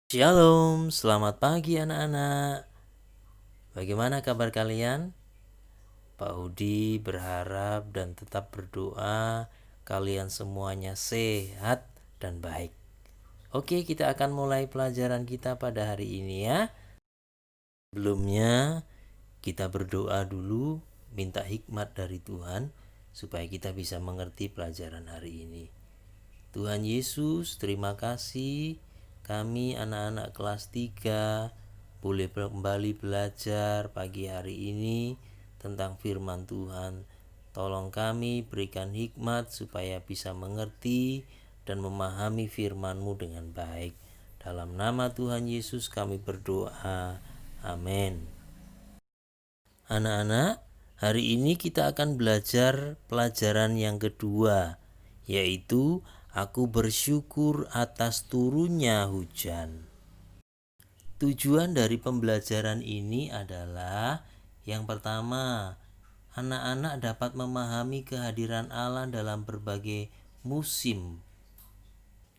Shalom, selamat pagi anak-anak. Bagaimana kabar kalian? Pak Udi berharap dan tetap berdoa kalian semuanya sehat dan baik. Oke, kita akan mulai pelajaran kita pada hari ini ya. Sebelumnya kita berdoa dulu, minta hikmat dari Tuhan supaya kita bisa mengerti pelajaran hari ini. Tuhan Yesus, terima kasih kami anak-anak kelas 3 boleh kembali belajar pagi hari ini tentang firman Tuhan. Tolong kami berikan hikmat supaya bisa mengerti dan memahami firman-Mu dengan baik. Dalam nama Tuhan Yesus kami berdoa. Amin. Anak-anak, hari ini kita akan belajar pelajaran yang kedua, yaitu aku bersyukur atas turunnya hujan. Tujuan dari pembelajaran ini adalah yang pertama, anak-anak dapat memahami kehadiran Allah dalam berbagai musim.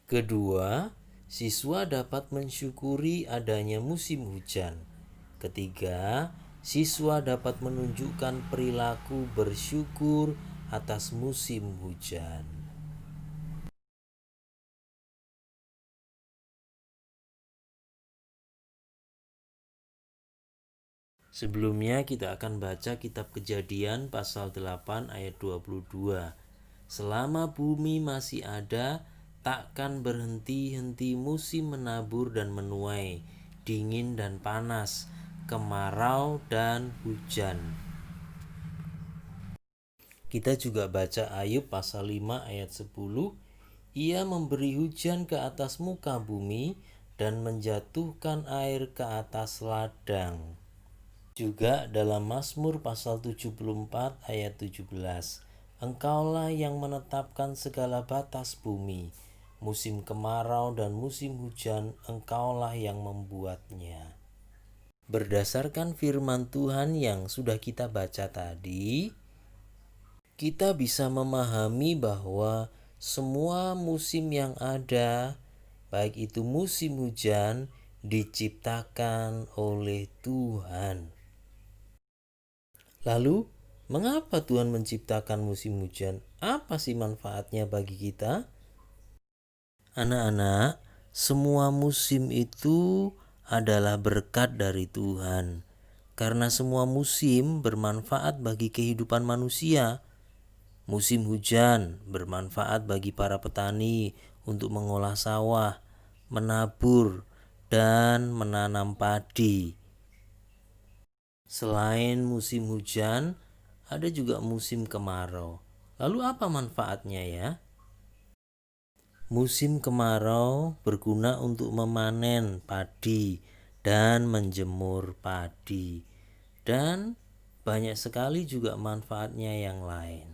Kedua, siswa dapat mensyukuri adanya musim hujan. Ketiga, siswa dapat menunjukkan perilaku bersyukur atas musim hujan. Sebelumnya kita akan baca kitab Kejadian pasal 8 ayat 22. Selama bumi masih ada, takkan berhenti-henti musim menabur dan menuai, dingin dan panas, kemarau dan hujan. Kita juga baca Ayub pasal 5 ayat 10. Ia memberi hujan ke atas muka bumi dan menjatuhkan air ke atas ladang. Juga dalam Mazmur pasal 74 ayat 17. Engkaulah yang menetapkan segala batas bumi. Musim kemarau dan musim hujan engkaulah yang membuatnya. Berdasarkan firman Tuhan yang sudah kita baca tadi, kita bisa memahami bahwa semua musim yang ada, baik itu musim hujan, diciptakan oleh Tuhan. Lalu, mengapa Tuhan menciptakan musim hujan? Apa sih manfaatnya bagi kita? Anak-anak, semua musim itu adalah berkat dari Tuhan. Karena semua musim bermanfaat bagi kehidupan manusia. Musim hujan bermanfaat bagi para petani untuk mengolah sawah, menabur, dan menanam padi. Selain musim hujan, ada juga musim kemarau. Lalu apa manfaatnya ya? Musim kemarau berguna untuk memanen padi dan menjemur padi. Dan banyak sekali juga manfaatnya yang lain.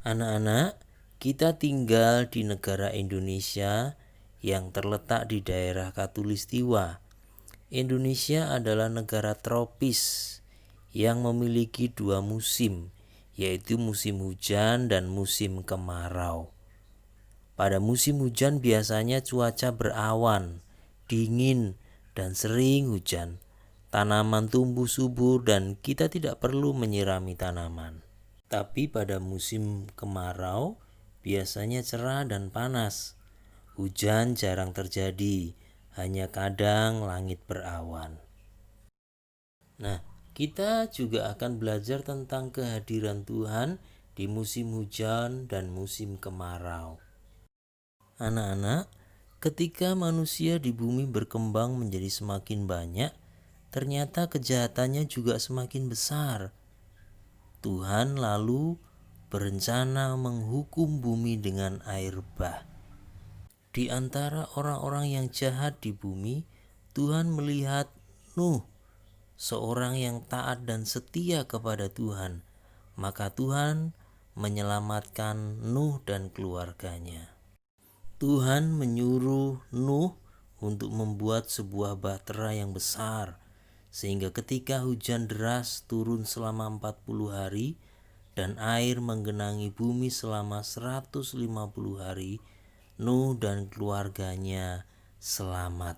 Anak-anak, kita tinggal di negara Indonesia yang terletak di daerah Khatulistiwa. Indonesia adalah negara tropis yang memiliki dua musim, yaitu musim hujan dan musim kemarau. Pada musim hujan biasanya cuaca berawan, dingin, dan sering hujan. Tanaman tumbuh subur dan kita tidak perlu menyirami tanaman. Tapi pada musim kemarau biasanya cerah dan panas. Hujan jarang terjadi, hanya kadang langit berawan. Nah, kita juga akan belajar tentang kehadiran Tuhan di musim hujan dan musim kemarau. Anak-anak, ketika manusia di bumi berkembang menjadi semakin banyak, ternyata kejahatannya juga semakin besar. Tuhan lalu berencana menghukum bumi dengan air bah. Di antara orang-orang yang jahat di bumi, Tuhan melihat Nuh, seorang yang taat dan setia kepada Tuhan. Maka Tuhan menyelamatkan Nuh dan keluarganya. Tuhan menyuruh Nuh untuk membuat sebuah bahtera yang besar, sehingga ketika hujan deras turun selama 40 hari dan air menggenangi bumi selama 150 hari, Nuh dan keluarganya selamat.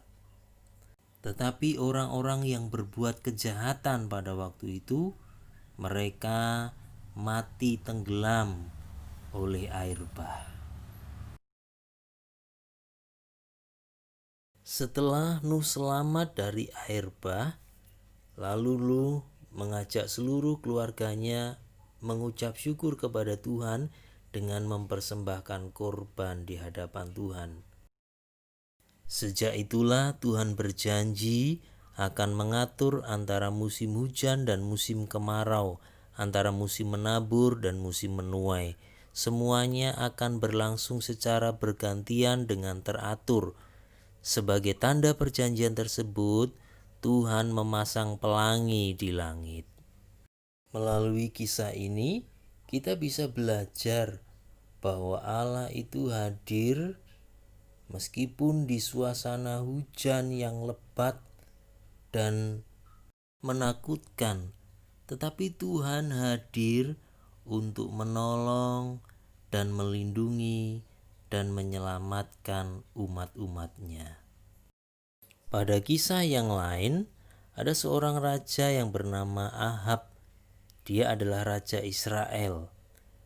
Tetapi orang-orang yang berbuat kejahatan pada waktu itu, mereka mati tenggelam oleh air bah. Setelah Nuh selamat dari air bah, lalu Nuh mengajak seluruh keluarganya mengucap syukur kepada Tuhan dengan mempersembahkan korban di hadapan Tuhan. Sejak itulah Tuhan berjanji akan mengatur antara musim hujan dan musim kemarau, antara musim menabur dan musim menuai. Semuanya akan berlangsung secara bergantian dengan teratur. Sebagai tanda perjanjian tersebut, Tuhan memasang pelangi di langit. Melalui kisah ini, kita bisa belajar bahwa Allah itu hadir meskipun di suasana hujan yang lebat dan menakutkan, tetapi Tuhan hadir untuk menolong dan melindungi dan menyelamatkan umat-umatnya. Pada kisah yang lain, ada seorang raja yang bernama Ahab. Dia adalah raja Israel,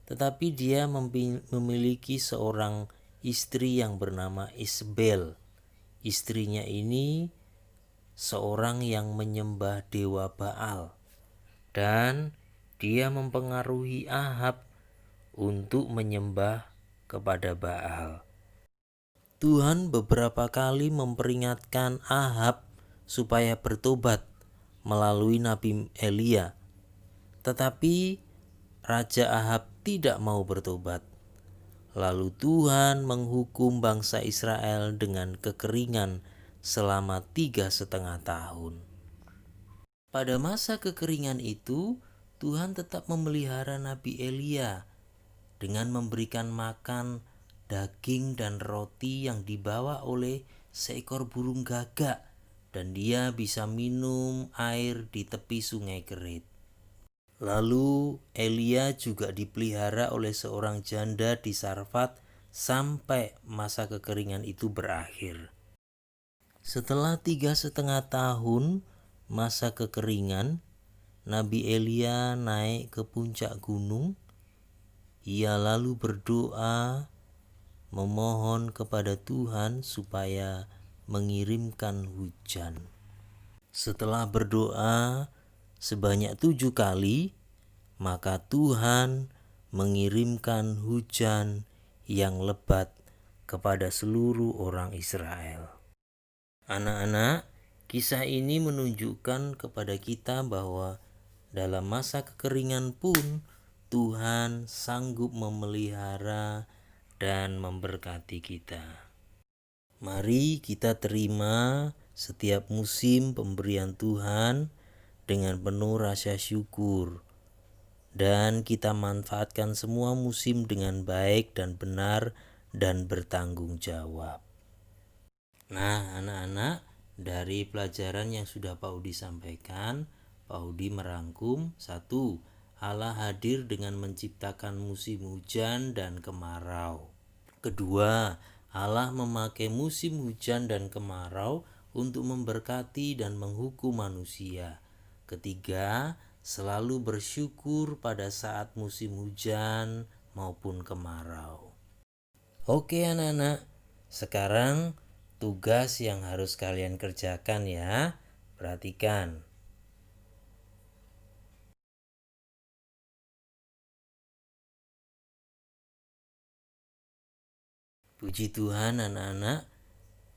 tetapi dia memiliki seorang istri yang bernama Isabel. Istrinya ini seorang yang menyembah dewa Baal, dan dia mempengaruhi Ahab untuk menyembah kepada Baal. Tuhan beberapa kali memperingatkan Ahab supaya bertobat melalui Nabi Elia, tetapi Raja Ahab tidak mau bertobat. Lalu Tuhan menghukum bangsa Israel dengan kekeringan selama 3,5 tahun. Pada masa kekeringan itu, Tuhan tetap memelihara Nabi Elia dengan memberikan makan daging dan roti yang dibawa oleh seekor burung gagak, dan dia bisa minum air di tepi sungai Kerit. Lalu Elia juga dipelihara oleh seorang janda di Sarfat sampai masa kekeringan itu berakhir. Setelah 3,5 tahun masa kekeringan, Nabi Elia naik ke puncak gunung. Ia lalu berdoa memohon kepada Tuhan supaya mengirimkan hujan. Setelah berdoa sebanyak 7 kali, maka Tuhan mengirimkan hujan yang lebat kepada seluruh orang Israel. Anak-anak, kisah ini menunjukkan kepada kita bahwa dalam masa kekeringan pun Tuhan sanggup memelihara dan memberkati kita. Mari kita terima setiap musim pemberian Tuhan dengan penuh rasa syukur, dan kita manfaatkan semua musim dengan baik dan benar dan bertanggung jawab. Nah, anak-anak, dari pelajaran yang sudah Pak Udi sampaikan, Pak Udi merangkum: 1. Allah hadir dengan menciptakan musim hujan dan kemarau. Kedua, Allah memakai musim hujan dan kemarau untuk memberkati dan menghukum manusia. Ketiga, selalu bersyukur pada saat musim hujan maupun kemarau. Oke anak-anak, sekarang tugas yang harus kalian kerjakan ya. Perhatikan. Puji Tuhan anak-anak,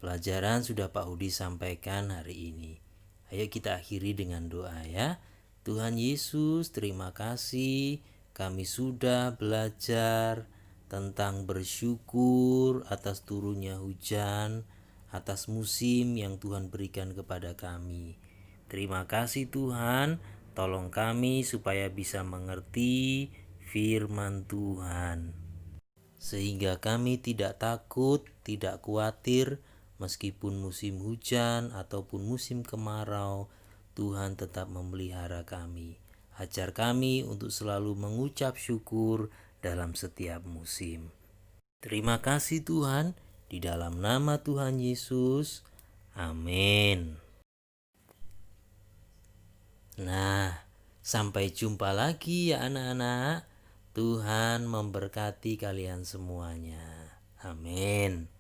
pelajaran sudah Pak Udi sampaikan hari ini. Ayo kita akhiri dengan doa ya. Tuhan Yesus, terima kasih kami sudah belajar tentang bersyukur atas turunnya hujan, atas musim yang Tuhan berikan kepada kami. Terima kasih Tuhan, tolong kami supaya bisa mengerti firman Tuhan, sehingga kami tidak takut, tidak khawatir meskipun musim hujan ataupun musim kemarau. Tuhan tetap memelihara kami. Ajar kami untuk selalu mengucap syukur dalam setiap musim. Terima kasih Tuhan. Di dalam nama Tuhan Yesus, amin. Nah, sampai jumpa lagi ya anak-anak. Tuhan memberkati kalian semuanya. Amin.